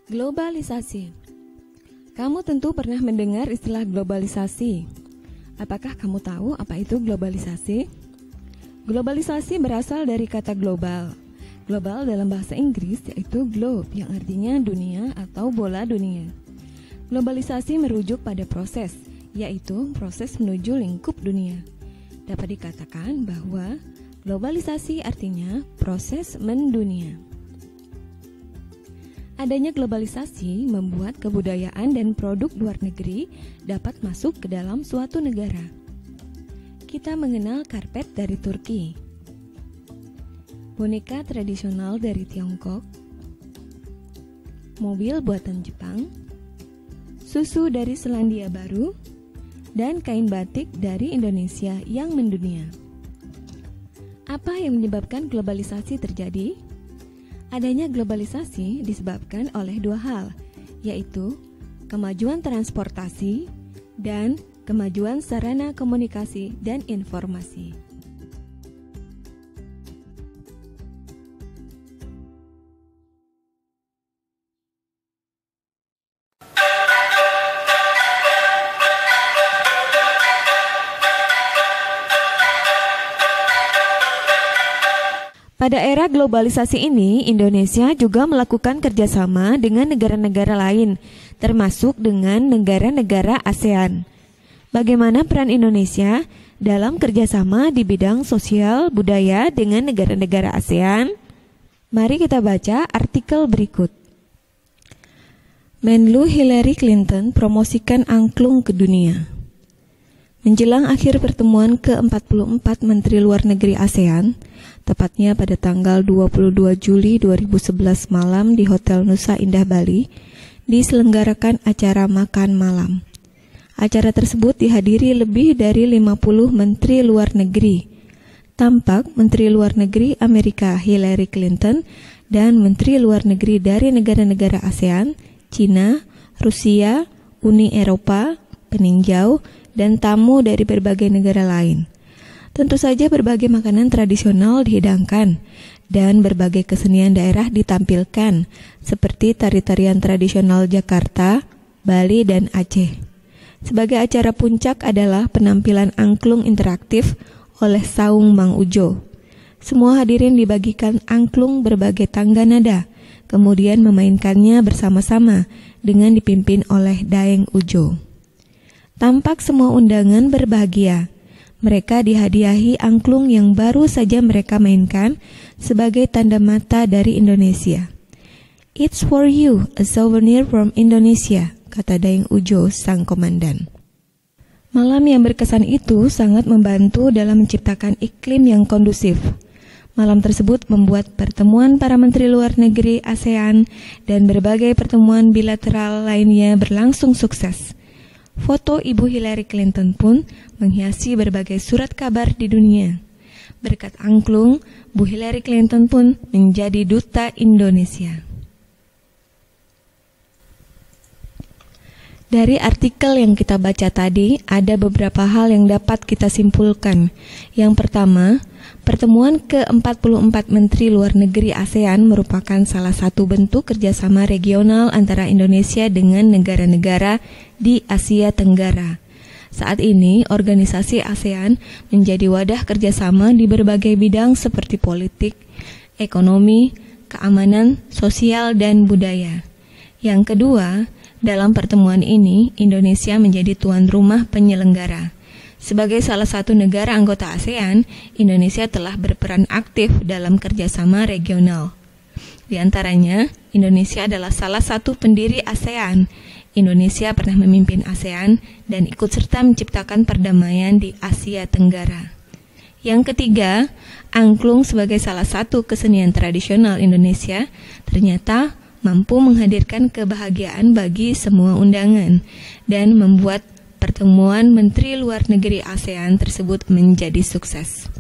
Globalisasi. Kamu tentu pernah mendengar istilah globalisasi. Apakah kamu tahu apa itu globalisasi? Globalisasi berasal dari kata global. Global dalam bahasa Inggris yaitu globe, yang artinya dunia atau bola dunia. Globalisasi merujuk pada proses, yaitu proses menuju lingkup dunia. Dapat dikatakan bahwa globalisasi artinya proses mendunia. Adanya globalisasi membuat kebudayaan dan produk luar negeri dapat masuk ke dalam suatu negara. Kita mengenal karpet dari Turki, boneka tradisional dari Tiongkok, mobil buatan Jepang, susu dari Selandia Baru, dan kain batik dari Indonesia yang mendunia. Apa yang menyebabkan globalisasi terjadi? Adanya globalisasi disebabkan oleh dua hal, yaitu kemajuan transportasi dan kemajuan sarana komunikasi dan informasi. Pada era globalisasi ini, Indonesia juga melakukan kerjasama dengan negara-negara lain, termasuk dengan negara-negara ASEAN. Bagaimana peran Indonesia dalam kerjasama di bidang sosial budaya dengan negara-negara ASEAN? Mari kita baca artikel berikut. Menlu Hillary Clinton promosikan angklung ke dunia. Menjelang akhir pertemuan ke-44 Menteri Luar Negeri ASEAN, tepatnya pada tanggal 22 Juli 2011 malam di Hotel Nusa Indah Bali, diselenggarakan acara makan malam. Acara tersebut dihadiri lebih dari 50 Menteri Luar Negeri. Tampak Menteri Luar Negeri Amerika Hillary Clinton dan Menteri Luar Negeri dari negara-negara ASEAN, Cina, Rusia, Uni Eropa, peninjau, dan tamu dari berbagai negara lain. Tentu saja berbagai makanan tradisional dihidangkan dan berbagai kesenian daerah ditampilkan seperti tari-tarian tradisional Jakarta, Bali, dan Aceh. Sebagai acara puncak adalah penampilan angklung interaktif oleh Saung Mang Ujo. Semua hadirin dibagikan angklung berbagai tangga nada, kemudian memainkannya bersama-sama dengan dipimpin oleh Daeng Ujo. Tampak semua undangan berbahagia. Mereka dihadiahi angklung yang baru saja mereka mainkan sebagai tanda mata dari Indonesia. "It's for you, a souvenir from Indonesia," kata Daeng Ujo, sang komandan. Malam yang berkesan itu sangat membantu dalam menciptakan iklim yang kondusif. Malam tersebut membuat pertemuan para menteri luar negeri ASEAN dan berbagai pertemuan bilateral lainnya berlangsung sukses. Foto Ibu Hillary Clinton pun menghiasi berbagai surat kabar di dunia. Berkat angklung, Bu Hillary Clinton pun menjadi duta Indonesia. Dari artikel yang kita baca tadi, ada beberapa hal yang dapat kita simpulkan. Yang pertama, pertemuan ke-44 Menteri Luar Negeri ASEAN merupakan salah satu bentuk kerjasama regional antara Indonesia dengan negara-negara di Asia Tenggara. Saat ini, organisasi ASEAN menjadi wadah kerjasama di berbagai bidang seperti politik, ekonomi, keamanan, sosial, dan budaya. Yang kedua, dalam pertemuan ini, Indonesia menjadi tuan rumah penyelenggara. Sebagai salah satu negara anggota ASEAN, Indonesia telah berperan aktif dalam kerjasama regional. Di antaranya, Indonesia adalah salah satu pendiri ASEAN. Indonesia pernah memimpin ASEAN dan ikut serta menciptakan perdamaian di Asia Tenggara. Yang ketiga, angklung sebagai salah satu kesenian tradisional Indonesia ternyata mampu menghadirkan kebahagiaan bagi semua undangan dan membuat pertemuan Menteri Luar Negeri ASEAN tersebut menjadi sukses.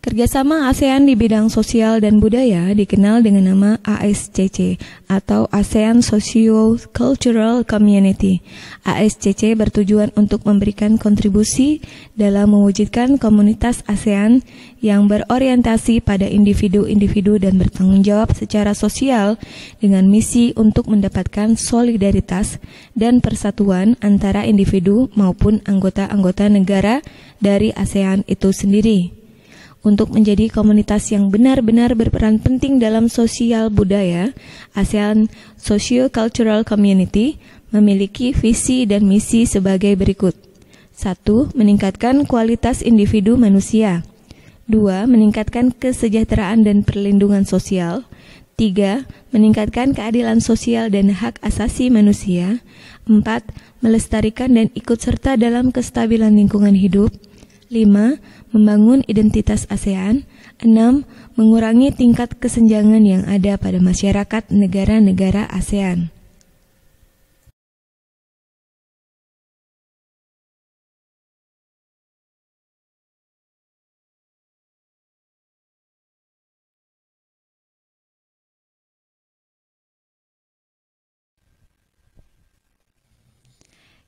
Kerjasama ASEAN di bidang sosial dan budaya dikenal dengan nama ASCC atau ASEAN Socio-Cultural Community. ASCC bertujuan untuk memberikan kontribusi dalam mewujudkan komunitas ASEAN yang berorientasi pada individu-individu dan bertanggung jawab secara sosial dengan misi untuk mendapatkan solidaritas dan persatuan antara individu maupun anggota-anggota negara dari ASEAN itu sendiri. Untuk menjadi komunitas yang benar-benar berperan penting dalam sosial budaya, ASEAN Socio-Cultural Community memiliki visi dan misi sebagai berikut. 1. Meningkatkan kualitas individu manusia. 2. Meningkatkan kesejahteraan dan perlindungan sosial. 3. Meningkatkan keadilan sosial dan hak asasi manusia. 4. Melestarikan dan ikut serta dalam kestabilan lingkungan hidup. 5. Membangun identitas ASEAN. 6. Mengurangi tingkat kesenjangan yang ada pada masyarakat negara-negara ASEAN.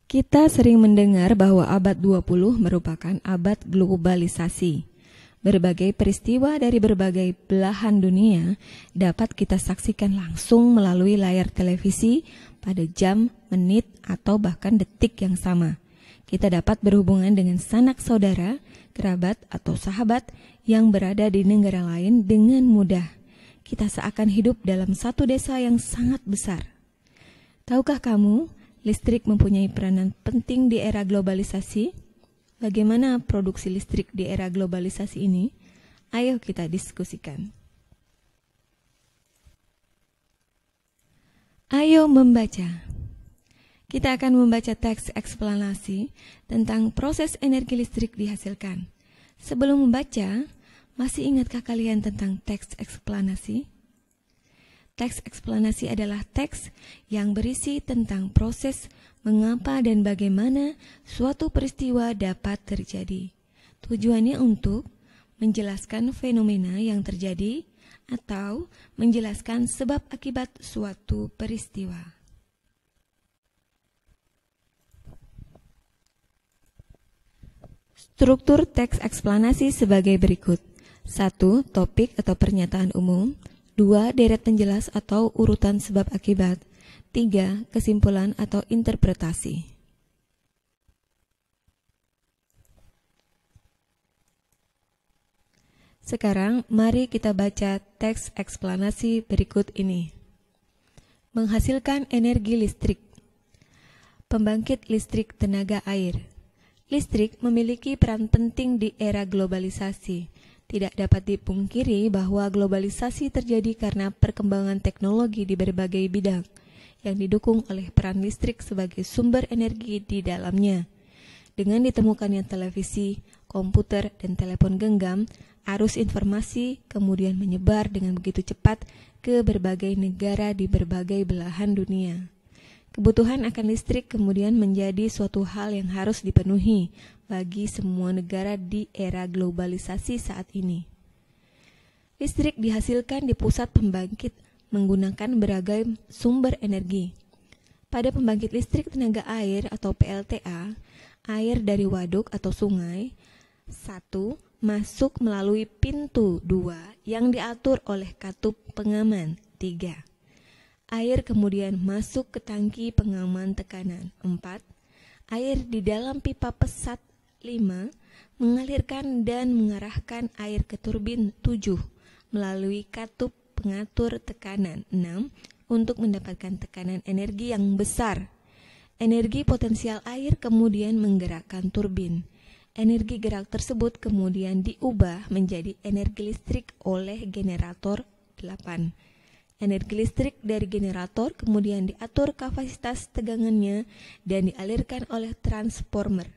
Kita sering mendengar bahwa abad 20 merupakan abad globalisasi. Berbagai peristiwa dari berbagai belahan dunia dapat kita saksikan langsung melalui layar televisi pada jam, menit, atau bahkan detik yang sama. Kita dapat berhubungan dengan sanak saudara, kerabat, atau sahabat yang berada di negara lain dengan mudah. Kita seakan hidup dalam satu desa yang sangat besar. Tahukah kamu, listrik mempunyai peranan penting di era globalisasi? Bagaimana produksi listrik di era globalisasi ini? Ayo kita diskusikan. Ayo membaca. Kita akan membaca teks eksplanasi tentang proses energi listrik dihasilkan. Sebelum membaca, masih ingatkah kalian tentang teks eksplanasi? Teks eksplanasi adalah teks yang berisi tentang proses mengapa dan bagaimana suatu peristiwa dapat terjadi. Tujuannya untuk menjelaskan fenomena yang terjadi atau menjelaskan sebab akibat suatu peristiwa. Struktur teks eksplanasi sebagai berikut. 1. Topik atau pernyataan umum. 2. Deret penjelas atau urutan sebab akibat. 3. Kesimpulan atau interpretasi. Sekarang mari kita baca teks eksplanasi berikut ini. Menghasilkan energi listrik. Pembangkit listrik tenaga air. Listrik memiliki peran penting di era globalisasi. Tidak dapat dipungkiri bahwa globalisasi terjadi karena perkembangan teknologi di berbagai bidang yang didukung oleh peran listrik sebagai sumber energi di dalamnya. Dengan ditemukannya televisi, komputer, dan telepon genggam, arus informasi kemudian menyebar dengan begitu cepat ke berbagai negara di berbagai belahan dunia. Kebutuhan akan listrik kemudian menjadi suatu hal yang harus dipenuhi bagi semua negara di era globalisasi saat ini. Listrik dihasilkan di pusat pembangkit menggunakan beragam sumber energi. Pada pembangkit listrik tenaga air atau PLTA, air dari waduk atau sungai 1. Masuk melalui pintu 2 yang diatur oleh katup pengaman 3. Air kemudian masuk ke tangki pengaman tekanan 4. Air di dalam pipa pesat 5. Mengalirkan dan mengarahkan air ke turbin 7 melalui katup pengatur tekanan 6 untuk mendapatkan tekanan energi yang besar. Energi potensial air kemudian menggerakkan turbin. Energi gerak tersebut kemudian diubah menjadi energi listrik oleh generator 8. Energi listrik dari generator kemudian diatur kapasitas tegangannya dan dialirkan oleh transformer.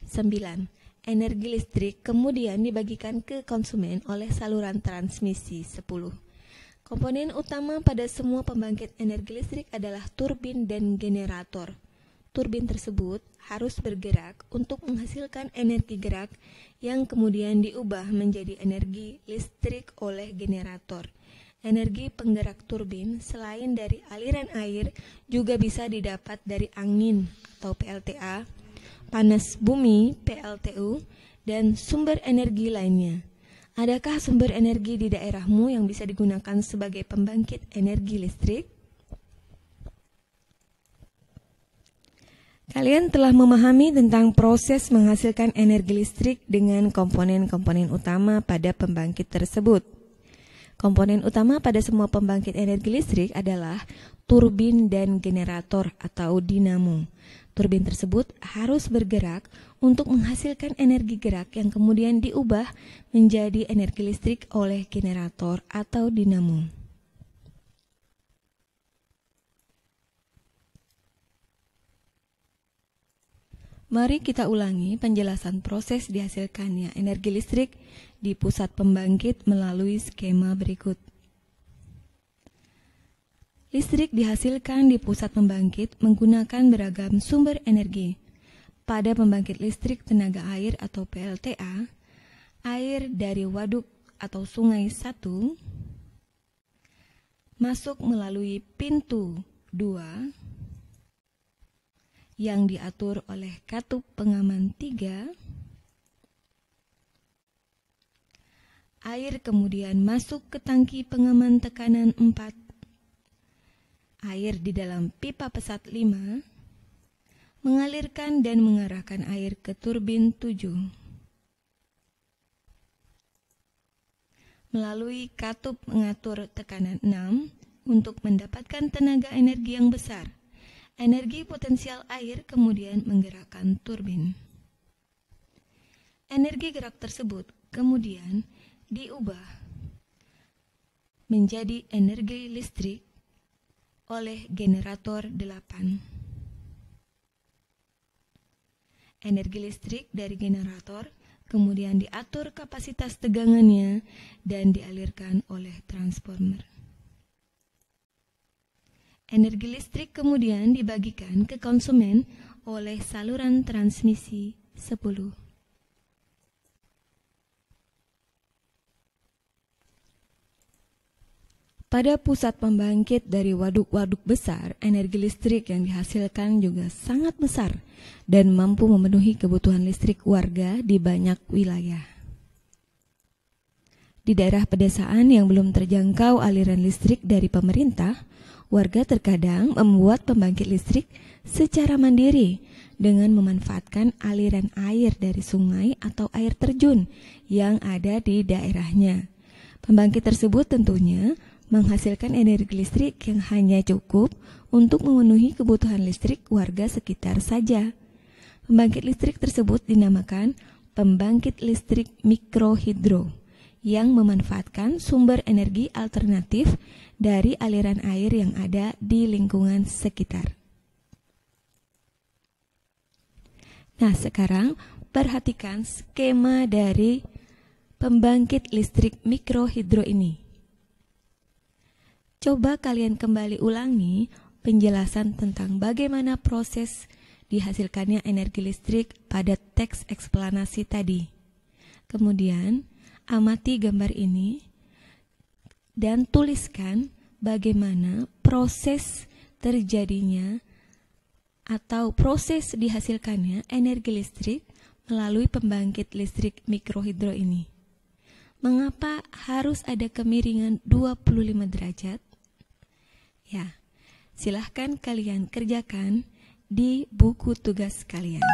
9. Energi listrik kemudian dibagikan ke konsumen oleh saluran transmisi 10. Komponen utama pada semua pembangkit energi listrik adalah turbin dan generator. Turbin tersebut harus bergerak untuk menghasilkan energi gerak yang kemudian diubah menjadi energi listrik oleh generator. Energi penggerak turbin selain dari aliran air juga bisa didapat dari angin atau PLTA, panas bumi PLTU, dan sumber energi lainnya. Adakah sumber energi di daerahmu yang bisa digunakan sebagai pembangkit energi listrik? Kalian telah memahami tentang proses menghasilkan energi listrik dengan komponen-komponen utama pada pembangkit tersebut. Komponen utama pada semua pembangkit energi listrik adalah turbin dan generator atau dinamo. Turbin tersebut harus bergerak untuk menghasilkan energi gerak yang kemudian diubah menjadi energi listrik oleh generator atau dinamo. Mari kita ulangi penjelasan proses dihasilkannya energi listrik di pusat pembangkit melalui skema berikut. Listrik dihasilkan di pusat pembangkit menggunakan beragam sumber energi. Pada pembangkit listrik tenaga air atau PLTA, air dari waduk atau sungai 1 masuk melalui pintu 2 yang diatur oleh katup pengaman 3. Air kemudian masuk ke tangki pengaman tekanan 4. Air di dalam pipa pesat 5 mengalirkan dan mengarahkan air ke turbin 7. Melalui katup mengatur tekanan 6 untuk mendapatkan tenaga energi yang besar. Energi potensial air kemudian menggerakkan turbin. Energi gerak tersebut kemudian diubah menjadi energi listrik oleh generator 8. Energi listrik dari generator kemudian diatur kapasitas tegangannya dan dialirkan oleh transformer. Energi listrik kemudian dibagikan ke konsumen oleh saluran transmisi 10. Pada pusat pembangkit dari waduk-waduk besar, energi listrik yang dihasilkan juga sangat besar dan mampu memenuhi kebutuhan listrik warga di banyak wilayah. Di daerah pedesaan yang belum terjangkau aliran listrik dari pemerintah, warga terkadang membuat pembangkit listrik secara mandiri dengan memanfaatkan aliran air dari sungai atau air terjun yang ada di daerahnya. Pembangkit tersebut tentunya menghasilkan energi listrik yang hanya cukup untuk memenuhi kebutuhan listrik warga sekitar saja. Pembangkit listrik tersebut dinamakan pembangkit listrik mikrohidro yang memanfaatkan sumber energi alternatif dari aliran air yang ada di lingkungan sekitar. Nah, sekarang perhatikan skema dari pembangkit listrik mikrohidro ini. Coba kalian kembali ulangi penjelasan tentang bagaimana proses dihasilkannya energi listrik pada teks eksplanasi tadi. Kemudian, amati gambar ini dan tuliskan bagaimana proses terjadinya atau proses dihasilkannya energi listrik melalui pembangkit listrik mikrohidro ini. Mengapa harus ada kemiringan 25 derajat? Ya, silahkan kalian kerjakan di buku tugas kalian.